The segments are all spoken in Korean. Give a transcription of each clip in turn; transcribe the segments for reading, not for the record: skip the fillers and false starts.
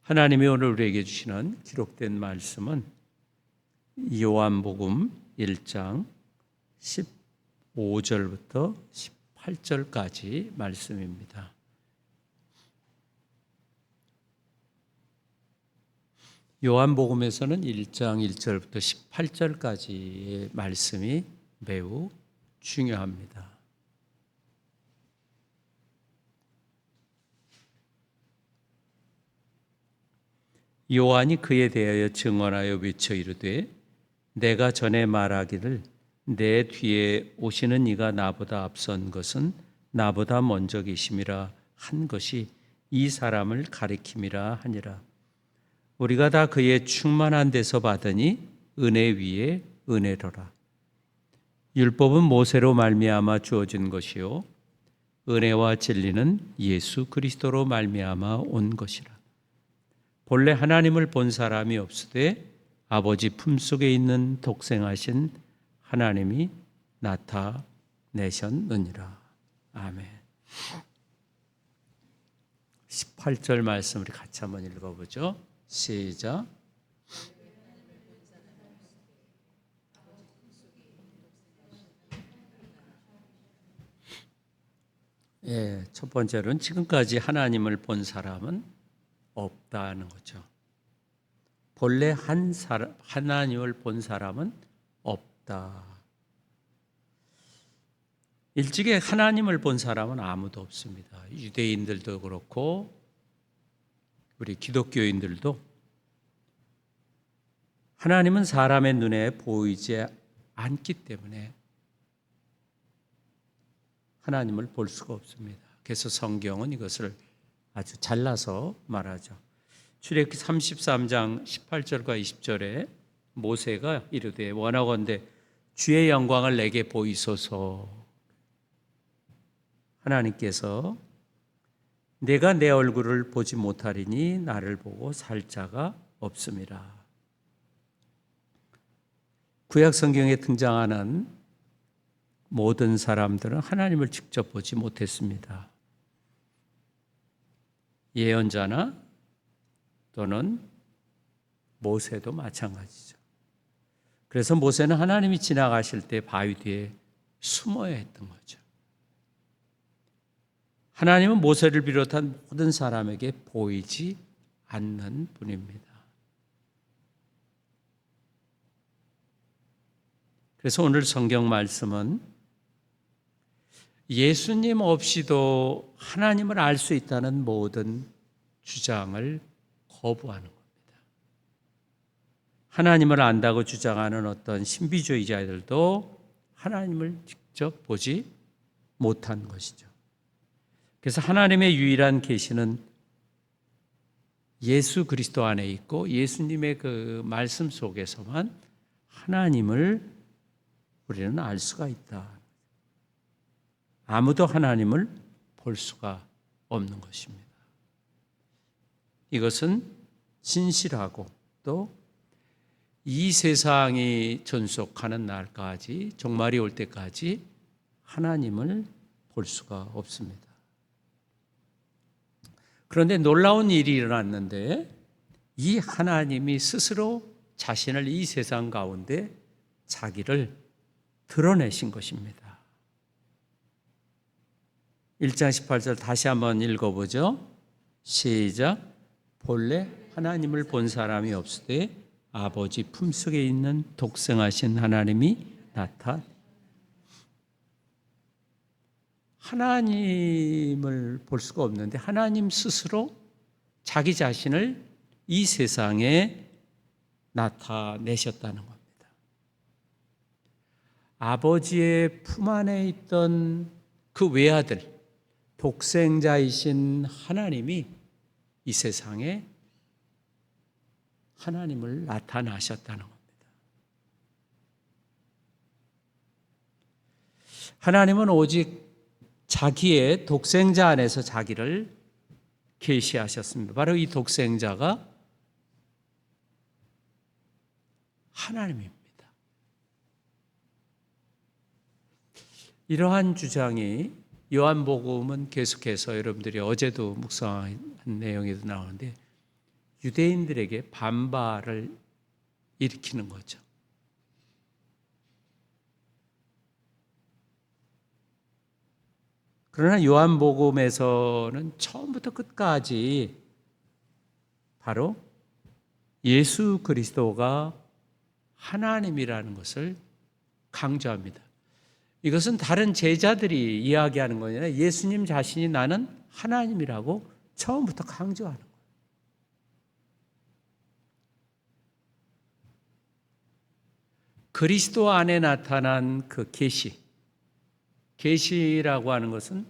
하나님이 오늘 우리에게 주시는 기록된 말씀은 요한복음 1장 15절부터 18절까지 말씀입니다. 요한복음에서는 1장 1절부터 18절까지의 말씀이 매우 중요합니다. 요한이 그에 대하여 증언하여 외쳐 이르되 내가 전에 말하기를 내 뒤에 오시는 이가 나보다 앞선 것은 나보다 먼저 계심이라 한 것이 이 사람을 가리킴이라 하니라. 우리가 다 그의 충만한 데서 받으니 은혜 위에 은혜로라. 율법은 모세로 말미암아 주어진 것이요 은혜와 진리는 예수 그리스도로 말미암아 온 것이라. 본래 하나님을 본 사람이 없으되 아버지 품속에 있는 독생하신 하나님이 나타내셨느니라. 아멘. 18절 말씀 우리 같이 한번 읽어보죠. 시작. 첫 번째로는 지금까지 하나님을 본 사람은 없다는 거죠. 본래 하나님을 본 사람은 없다. 일찍이 하나님을 본 사람은 아무도 없습니다. 유대인들도 그렇고 우리 기독교인들도 하나님은 사람의 눈에 보이지 않기 때문에 하나님을 볼 수가 없습니다. 그래서 성경은 이것을 아주 잘라서 말하죠. 출애굽기 33장 18절과 20절에 모세가 이르되 원하건대 주의 영광을 내게 보이소서. 하나님께서 내가 내 얼굴을 보지 못하리니 나를 보고 살 자가 없음이라. 구약 성경에 등장하는 모든 사람들은 하나님을 직접 보지 못했습니다. 예언자나 또는 모세도 마찬가지죠. 그래서 모세는 하나님이 지나가실 때 바위 뒤에 숨어야 했던 거죠. 하나님은 모세를 비롯한 모든 사람에게 보이지 않는 분입니다. 그래서 오늘 성경 말씀은 예수님 없이도 하나님을 알 수 있다는 모든 주장을 거부하는 겁니다. 하나님을 안다고 주장하는 어떤 신비주의자들도 하나님을 직접 보지 못한 것이죠. 그래서 하나님의 유일한 계시는 예수 그리스도 안에 있고 예수님의 그 말씀 속에서만 하나님을 우리는 알 수가 있다. 아무도 하나님을 볼 수가 없는 것입니다. 이것은 진실하고 또 이 세상이 존속하는 날까지 종말이 올 때까지 하나님을 볼 수가 없습니다. 그런데 놀라운 일이 일어났는데 이 하나님이 스스로 자신을 이 세상 가운데 자기를 드러내신 것입니다. 1장 18절 다시 한번 읽어보죠. 시작. 본래 하나님을 본 사람이 없으되 아버지 품속에 있는 독생하신 하나님이 하나님을 볼 수가 없는데 하나님 스스로 자기 자신을 이 세상에 나타내셨다는 겁니다. 아버지의 품 안에 있던 그 외아들, 독생자이신 하나님이 이 세상에 하나님을 나타나셨다는 겁니다. 하나님은 오직 자기의 독생자 안에서 자기를 계시하셨습니다. 바로 이 독생자가 하나님입니다. 이러한 주장이 요한복음은 계속해서 여러분들이 어제도 묵상한 내용에도 나오는데 유대인들에게 반발을 일으키는 거죠. 그러나 요한복음에서는 처음부터 끝까지 바로 예수 그리스도가 하나님이라는 것을 강조합니다. 이것은 다른 제자들이 이야기하는 것이 아니라 예수님 자신이 나는 하나님이라고 처음부터 강조하는 거예요. 그리스도 안에 나타난 그 계시라고 하는 것은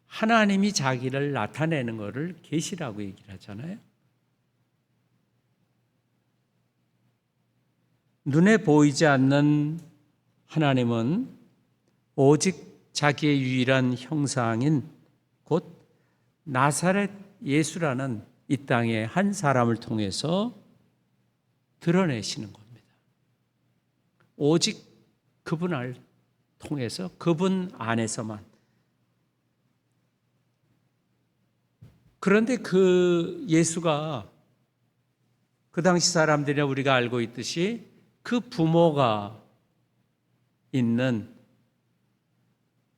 하나님이 자기를 나타내는 것을 계시라고 얘기를 하잖아요. 눈에 보이지 않는 하나님은 오직 자기의 유일한 형상인 곧 나사렛 예수라는 이 땅의 한 사람을 통해서 드러내시는 겁니다. 오직 그분을 통해서 그분 안에서만. 그런데 그 예수가 그 당시 사람들이나 우리가 알고 있듯이 그 부모가 있는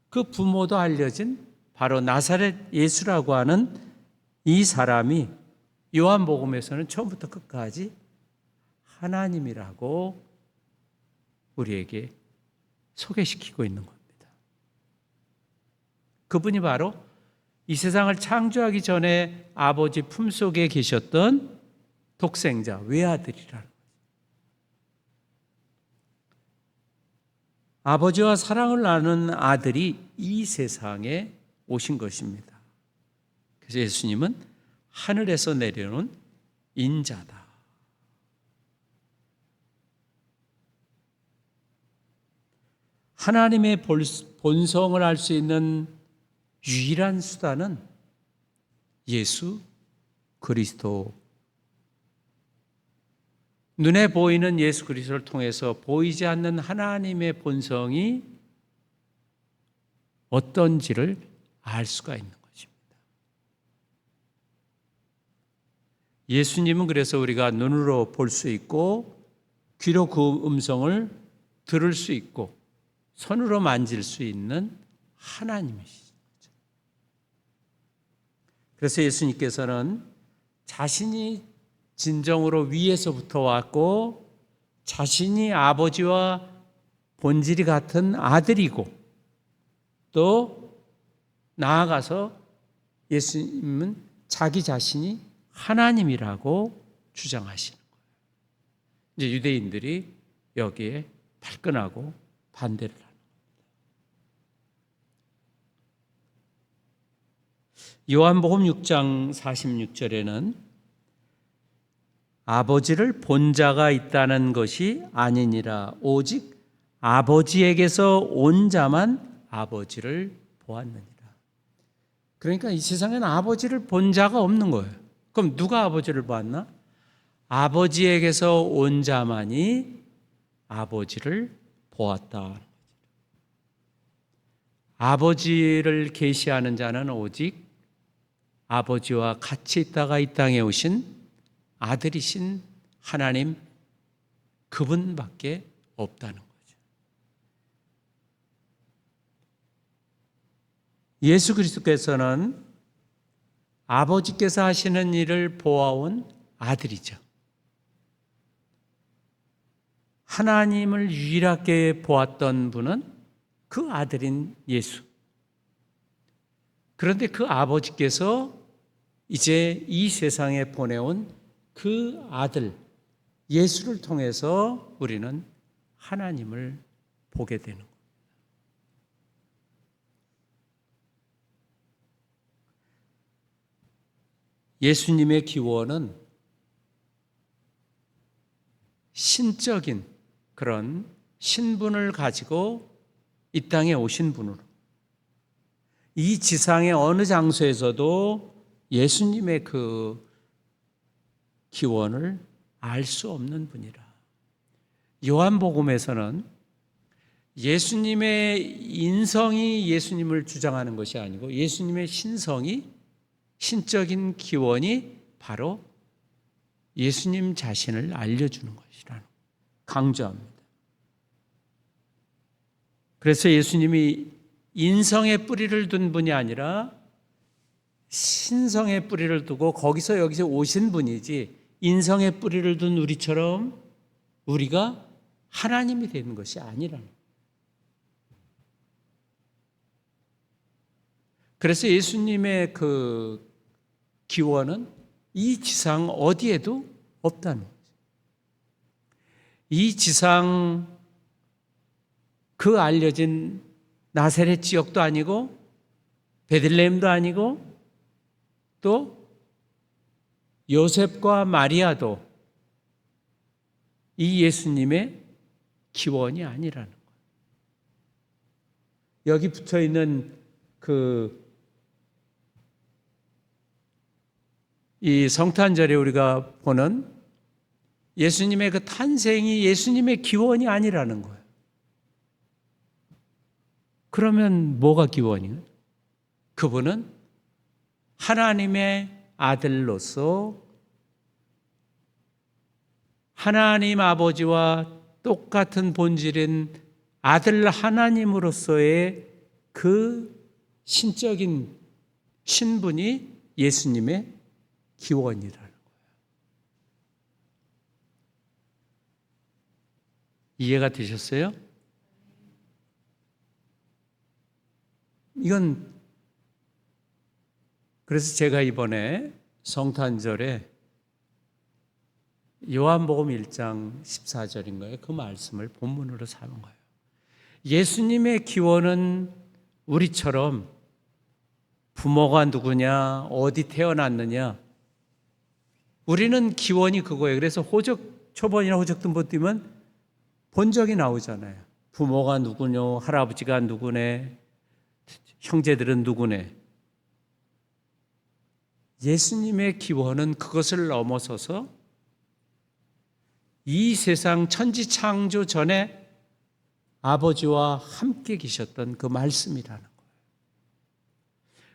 그 부모도 알려진 바로 나사렛 예수라고 하는 이 사람이 요한복음에서는 처음부터 끝까지 하나님이라고 우리에게 소개시키고 있는 겁니다. 그분이 바로 이 세상을 창조하기 전에 아버지 품속에 계셨던 독생자, 외아들이라는 거죠. 아버지와 사랑을 나누는 아들이 이 세상에 오신 것입니다. 그래서 예수님은 하늘에서 내려온 인자다. 하나님의 본성을 알 수 있는 유일한 수단은 예수 그리스도. 눈에 보이는 예수 그리스도를 통해서 보이지 않는 하나님의 본성이 어떤지를 알 수가 있는 것입니다. 예수님은 그래서 우리가 눈으로 볼 수 있고 귀로 그 음성을 들을 수 있고 손으로 만질 수 있는 하나님이시죠. 그래서 예수님께서는 자신이 진정으로 위에서부터 왔고 자신이 아버지와 본질이 같은 아들이고 또 나아가서 예수님은 자기 자신이 하나님이라고 주장하시는 거예요. 이제 유대인들이 여기에 발끈하고 반대를 합니다. 요한복음 6장 46절에는 아버지를 본 자가 있다는 것이 아니니라 오직 아버지에게서 온 자만 아버지를 보았느니라. 그러니까 이 세상에는 아버지를 본 자가 없는 거예요. 그럼 누가 아버지를 보았나? 아버지에게서 온 자만이 아버지를 보았다. 아버지를 계시하는 자는 오직 아버지와 같이 있다가 이 땅에 오신 아들이신 하나님 그분밖에 없다는 거죠. 예수 그리스도께서는 아버지께서 하시는 일을 보아온 아들이죠. 하나님을 유일하게 보았던 분은 그 아들인 예수. 그런데 그 아버지께서 이제 이 세상에 보내온 그 아들 예수를 통해서 우리는 하나님을 보게 되는 겁니다. 예수님의 기원은 신적인 그런 신분을 가지고 이 땅에 오신 분으로 이 지상의 어느 장소에서도 예수님의 그 기원을 알 수 없는 분이라. 요한복음에서는 예수님의 인성이 예수님을 주장하는 것이 아니고 예수님의 신성이 신적인 기원이 바로 예수님 자신을 알려주는 것이라는 강조합니다. 그래서 예수님이 인성의 뿌리를 둔 분이 아니라 신성의 뿌리를 두고 거기서 여기서 오신 분이지, 인성의 뿌리를 둔 우리처럼 우리가 하나님이 되는 것이 아니라는 거예요. 그래서 예수님의 그 기원은 이 지상 어디에도 없다는 거죠. 이 지상 그 알려진 나사렛 지역도 아니고 베들레헴도 아니고 또 요셉과 마리아도 이 예수님의 기원이 아니라는 거예요. 여기 붙어 있는 이 성탄절에 우리가 보는 예수님의 그 탄생이 예수님의 기원이 아니라는 거예요. 그러면 뭐가 기원이에요? 그분은 하나님의 아들로서 하나님 아버지와 똑같은 본질인 아들 하나님으로서의 그 신적인 신분이 예수님의 기원이라는 거예요. 이해가 되셨어요? 이건 그래서 제가 이번에 성탄절에 요한복음 1장 14절인가요? 그 말씀을 본문으로 삼은 거예요. 예수님의 기원은 우리처럼 부모가 누구냐, 어디 태어났느냐, 우리는 기원이 그거예요. 그래서 초본이나 호적등본 띄면 본적이 나오잖아요. 부모가 누구냐, 할아버지가 누구네, 형제들은 누구네. 예수님의 기원은 그것을 넘어서서 이 세상 천지 창조 전에 아버지와 함께 계셨던 그 말씀이라는 거예요.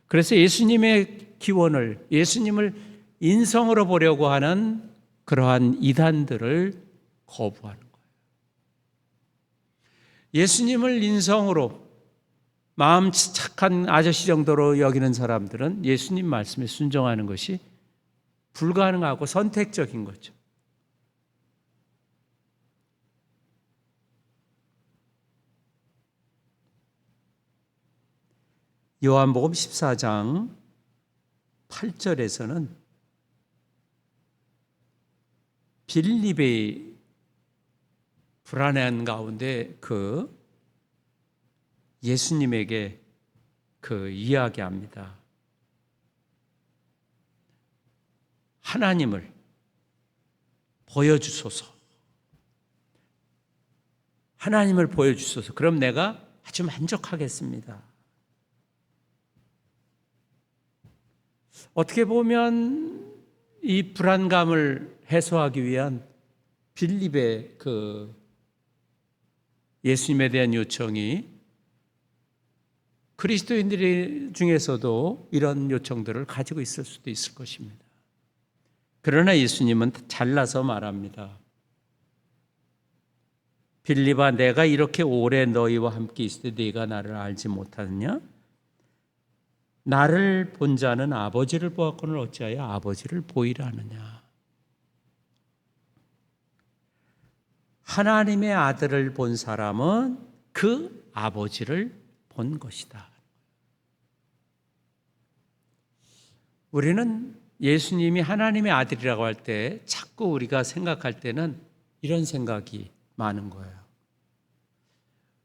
그래서 예수님의 기원을, 예수님을 인성으로 보려고 하는 그러한 이단들을 거부하는 거예요. 예수님을 인성으로 마음 착한 아저씨 정도로 여기는 사람들은 예수님 말씀에 순종하는 것이 불가능하고 선택적인 거죠. 요한복음 14장 8절에서는 빌립의 불안한 가운데 예수님에게 이야기합니다. 하나님을 보여주소서. 하나님을 보여주소서. 그럼 내가 아주 만족하겠습니다. 어떻게 보면 이 불안감을 해소하기 위한 빌립의 예수님에 대한 요청이 그리스도인들 중에서도 이런 요청들을 가지고 있을 수도 있을 것입니다. 그러나 예수님은 잘라서 말합니다. 빌립아, 내가 이렇게 오래 너희와 함께 있을 때 네가 나를 알지 못하느냐? 나를 본 자는 아버지를 보았거늘 어찌하여 아버지를 보이라 하느냐? 하나님의 아들을 본 사람은 그 아버지를 본 것이다. 우리는 예수님이 하나님의 아들이라고 할 때 자꾸 우리가 생각할 때는 이런 생각이 많은 거예요.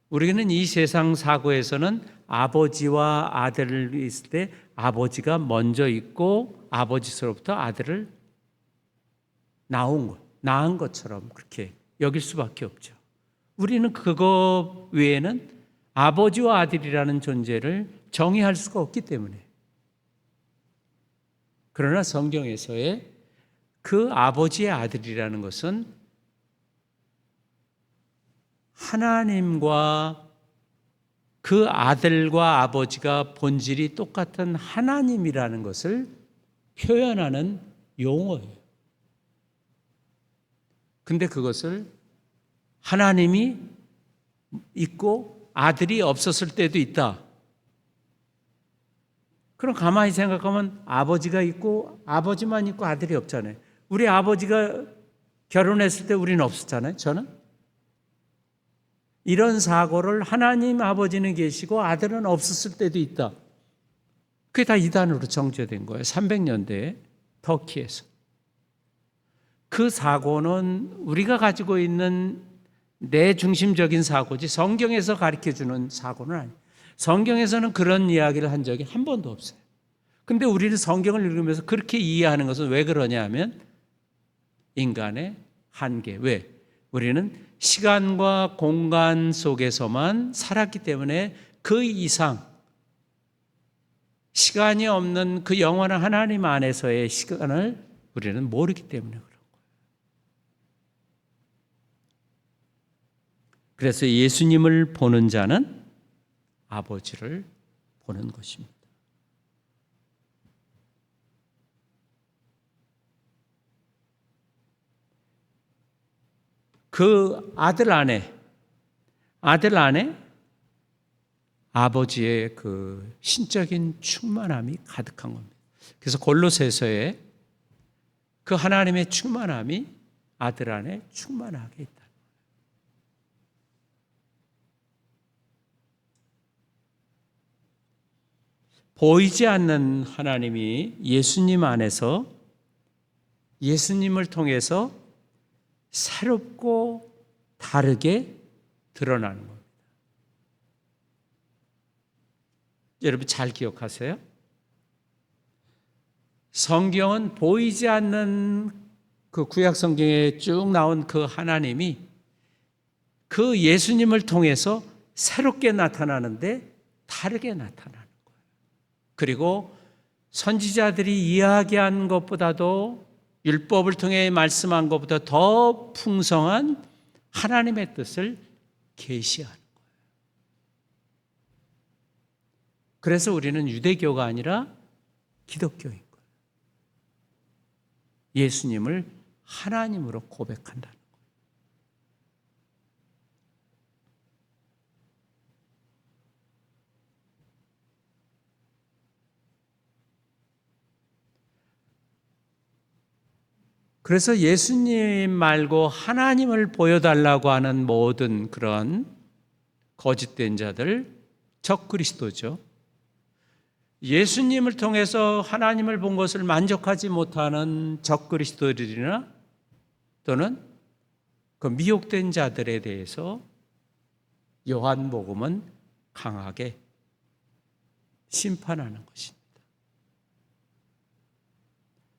우리는 이 세상 사고에서는 아버지와 아들이 있을 때 아버지가 먼저 있고 아버지로부터 아들을 낳은 것처럼 그렇게 여길 수밖에 없죠. 우리는 그거 외에는 아버지와 아들이라는 존재를 정의할 수가 없기 때문에. 그러나 성경에서의 그 아버지의 아들이라는 것은 하나님과 그 아들과 아버지가 본질이 똑같은 하나님이라는 것을 표현하는 용어예요. 근데 그것을 하나님이 있고 아들이 없었을 때도 있다. 그럼 가만히 생각하면 아버지가 있고 아버지만 있고 아들이 없잖아요. 우리 아버지가 결혼했을 때 우리는 없었잖아요. 저는. 이런 사고를 하나님 아버지는 계시고 아들은 없었을 때도 있다. 그게 다 이단으로 정죄된 거예요. 300년대에 터키에서. 그 사고는 우리가 가지고 있는 내 중심적인 사고지 성경에서 가르쳐주는 사고는 아니에요. 성경에서는 그런 이야기를 한 적이 한 번도 없어요. 근데 우리는 성경을 읽으면서 그렇게 이해하는 것은 왜 그러냐 하면 인간의 한계. 왜? 우리는 시간과 공간 속에서만 살았기 때문에 그 이상 시간이 없는 그 영원한 하나님 안에서의 시간을 우리는 모르기 때문에 그런 거예요. 그래서 예수님을 보는 자는 아버지를 보는 것입니다. 그 아들 안에 아버지의 그 신적인 충만함이 가득한 겁니다. 그래서 골로새서에 그 하나님의 충만함이 아들 안에 충만하게 있다. 보이지 않는 하나님이 예수님 안에서 예수님을 통해서 새롭고 다르게 드러나는 겁니다. 여러분 잘 기억하세요? 성경은 보이지 않는 그 구약 성경에 쭉 나온 그 하나님이 그 예수님을 통해서 새롭게 나타나는데 다르게 나타나는 거예요. 그리고 선지자들이 이야기한 것보다도 율법을 통해 말씀한 것보다 더 풍성한 하나님의 뜻을 계시하는 거예요. 그래서 우리는 유대교가 아니라 기독교인 거예요. 예수님을 하나님으로 고백한다는 거예요. 그래서 예수님 말고 하나님을 보여달라고 하는 모든 그런 거짓된 자들, 적그리스도죠. 예수님을 통해서 하나님을 본 것을 만족하지 못하는 적그리스도들이나 또는 그 미혹된 자들에 대해서 요한복음은 강하게 심판하는 것입니다.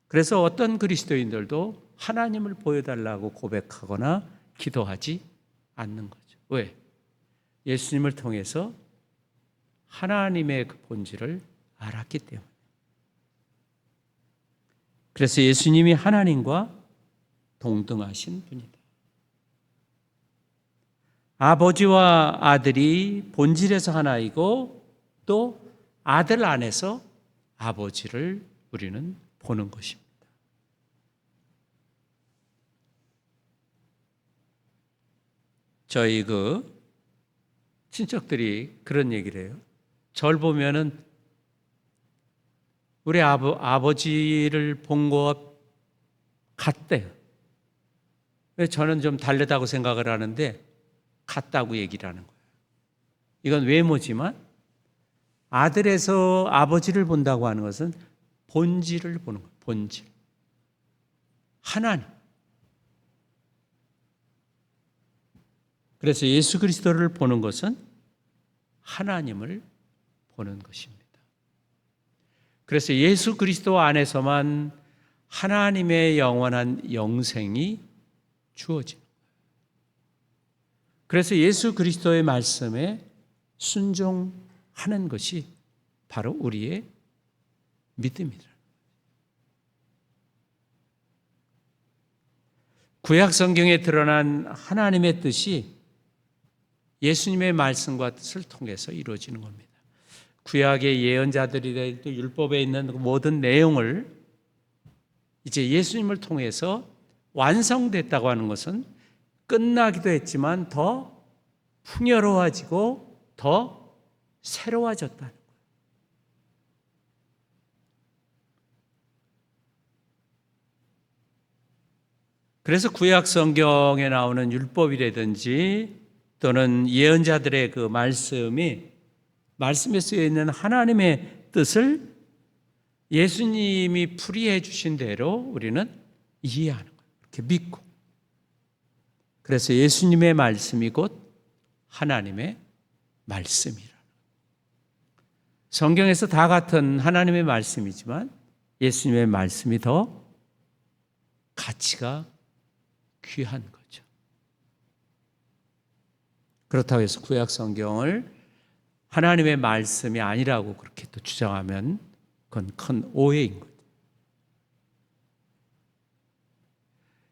그래서 어떤 그리스도인들도 하나님을 보여달라고 고백하거나 기도하지 않는 거죠. 왜? 예수님을 통해서 하나님의 그 본질을 알았기 때문에. 그래서 예수님이 하나님과 동등하신 분이다. 아버지와 아들이 본질에서 하나이고 또 아들 안에서 아버지를 우리는 보는 것입니다. 저희 그 친척들이 그런 얘기를 해요. 절 보면은 우리 아버지를 본 것 같대요. 저는 좀 다르다고 생각을 하는데 같다고 얘기를 하는 거예요. 이건 외모지만 아들에서 아버지를 본다고 하는 것은 본질을 보는 거예요. 본질. 하나님. 그래서 예수 그리스도를 보는 것은 하나님을 보는 것입니다. 그래서 예수 그리스도 안에서만 하나님의 영원한 영생이 주어지는 거예요. 그래서 예수 그리스도의 말씀에 순종하는 것이 바로 우리의 믿음이다. 구약 성경에 드러난 하나님의 뜻이 예수님의 말씀과 뜻을 통해서 이루어지는 겁니다. 구약의 예언자들이 율법에 있는 모든 내용을 이제 예수님을 통해서 완성됐다고 하는 것은 끝나기도 했지만 더 풍요로워지고 더 새로워졌다는 거예요. 그래서 구약 성경에 나오는 율법이라든지 또는 예언자들의 그 말씀에 쓰여 있는 하나님의 뜻을 예수님이 풀이해 주신 대로 우리는 이해하는 거예요. 이렇게 믿고. 그래서 예수님의 말씀이 곧 하나님의 말씀이라. 성경에서 다 같은 하나님의 말씀이지만 예수님의 말씀이 더 가치가 귀한 거죠. 그렇다고 해서 구약 성경을 하나님의 말씀이 아니라고 그렇게 또 주장하면 그건 큰 오해인 거죠.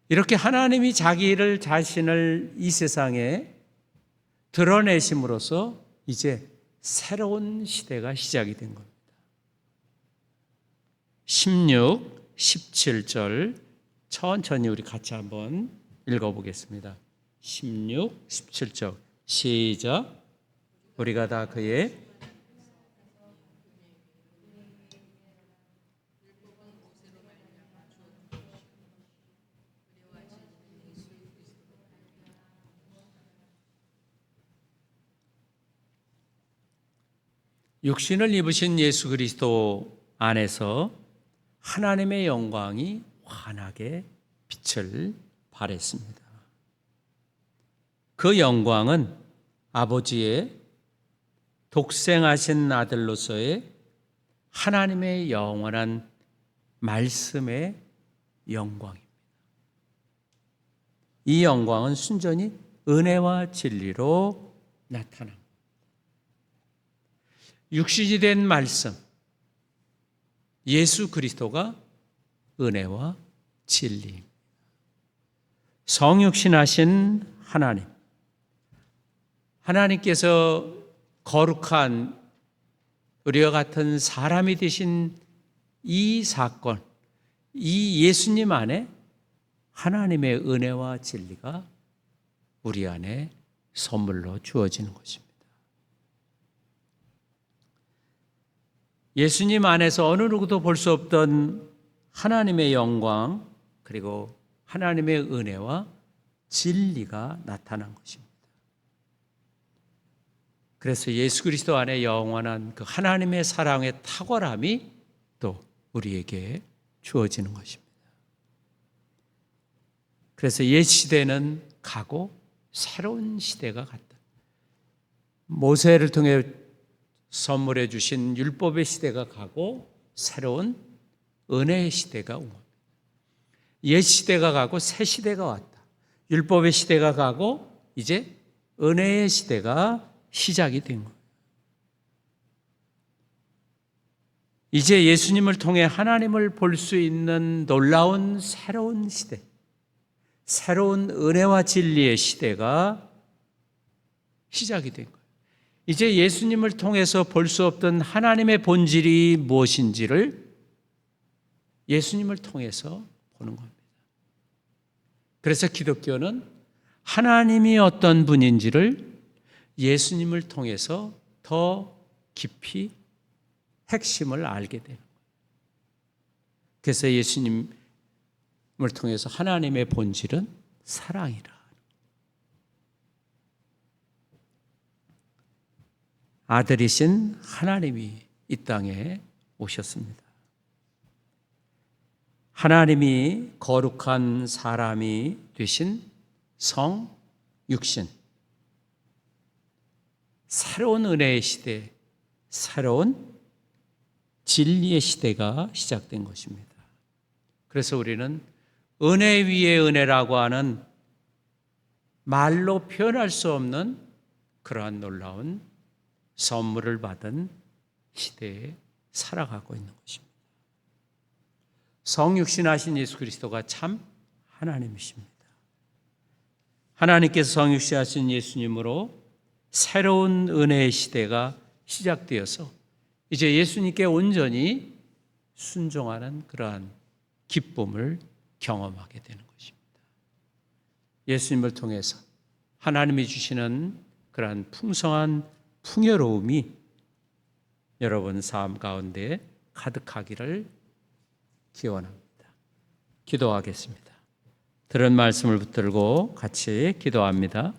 이렇게 하나님이 자신을 이 세상에 드러내심으로써 이제 새로운 시대가 시작이 된 겁니다. 16, 17절 천천히 우리 같이 한번 읽어보겠습니다. 16, 17절 시작. 우리가 다 그의 육신을 입으신 예수 그리스도 안에서 하나님의 영광이 환하게 빛을 발했습니다. 그 영광은 아버지의 독생하신 아들로서의 하나님의 영원한 말씀의 영광입니다. 이 영광은 순전히 은혜와 진리로 나타납니다. 육신이 된 말씀, 예수 그리스도가 은혜와 진리, 성육신하신 하나님, 하나님께서 거룩한 우리와 같은 사람이 되신 이 사건, 이 예수님 안에 하나님의 은혜와 진리가 우리 안에 선물로 주어지는 것입니다. 예수님 안에서 어느 누구도 볼 수 없던 하나님의 영광 그리고 하나님의 은혜와 진리가 나타난 것입니다. 그래서 예수 그리스도 안에 영원한 그 하나님의 사랑의 탁월함이 또 우리에게 주어지는 것입니다. 그래서 옛 시대는 가고 새로운 시대가 갔다. 모세를 통해 선물해 주신 율법의 시대가 가고 새로운 은혜의 시대가 온 겁니다. 옛 시대가 가고 새 시대가 왔다. 율법의 시대가 가고 이제 은혜의 시대가 시작이 된 거예요. 이제 예수님을 통해 하나님을 볼 수 있는 놀라운 새로운 시대, 새로운 은혜와 진리의 시대가 시작이 된 거예요. 이제 예수님을 통해서 볼 수 없던 하나님의 본질이 무엇인지를 예수님을 통해서 보는 겁니다. 그래서 기독교는 하나님이 어떤 분인지를 예수님을 통해서 더 깊이 핵심을 알게 되는 거예요. 그래서 예수님을 통해서 하나님의 본질은 사랑이라. 아들이신 하나님이 이 땅에 오셨습니다. 하나님이 거룩한 사람이 되신 성 육신, 새로운 은혜의 시대, 새로운 진리의 시대가 시작된 것입니다. 그래서 우리는 은혜 위에 은혜라고 하는 말로 표현할 수 없는 그러한 놀라운 선물을 받은 시대에 살아가고 있는 것입니다. 성육신하신 예수 그리스도가 참 하나님이십니다. 하나님께서 성육신하신 예수님으로 새로운 은혜의 시대가 시작되어서 이제 예수님께 온전히 순종하는 그러한 기쁨을 경험하게 되는 것입니다. 예수님을 통해서 하나님이 주시는 그러한 풍성한 풍요로움이 여러분 삶 가운데 가득하기를 기원합니다. 기도하겠습니다. 들은 말씀을 붙들고 같이 기도합니다.